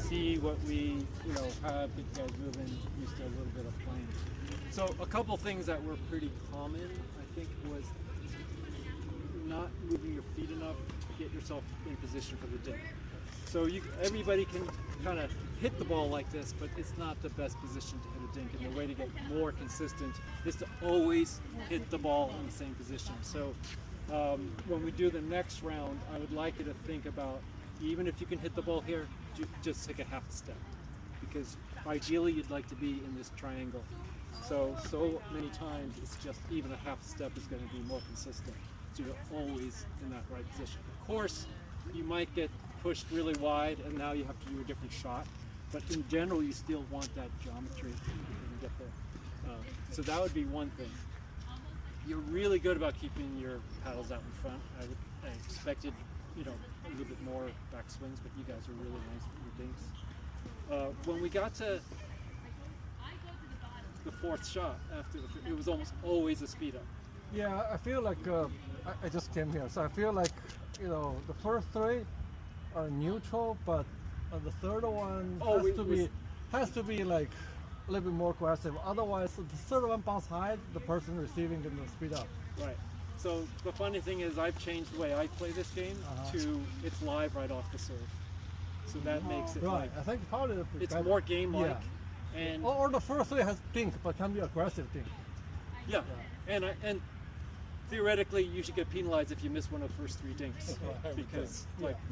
see what we, have you guys moving, used to a little bit of playing. So a couple things that were pretty common, I think, was not moving your feet enough to get yourself in position for the dink. So everybody can kind of hit the ball like this, but it's not the best position to hit a dink. And the way to get more consistent is to always hit the ball in the same position. So when we do the next round, I would like you to think about, even if you can hit the ball here, just take a half a step. Because ideally you'd like to be in this triangle. So many times it's just even a half step is going to be more consistent. So you're always in that right position. Of course, you might get pushed really wide and now you have to do a different shot. But in general, you still want that geometry if you can get there. So that would be one thing. You're really good about keeping your paddles out in front. I expected, a little bit more backswings, but you guys are really nice with your dinks. When we got to the fourth shot, it was almost always a speed up. Yeah, I feel like I just came here, so I feel like the first three are neutral, but the third one has to be like a little bit more aggressive. Otherwise, the third one bounce high, the person receiving can speed up. Right. So the funny thing is, I've changed the way I play this game to it's live right off the serve. So that makes it right. I think probably it's more game-like. Yeah. And or the first three has dink, but can be aggressive dink. Yeah. And theoretically, you should get penalized if you miss one of the first three dinks, because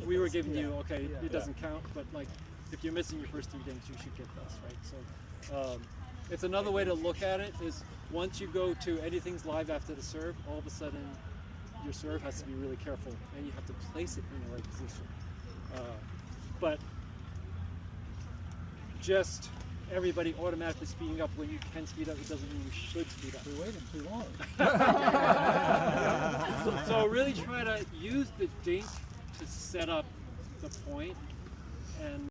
we were giving you it doesn't count, but if you're missing your first three dinks, you should get this, right? So it's another way to look at it is once you go to anything's live after the serve, all of a sudden your serve has to be really careful and you have to place it in the right position. But just everybody automatically speeding up when you can speed up, it doesn't mean you should speed up. We're waiting too long. So really try to use the dink to set up the point and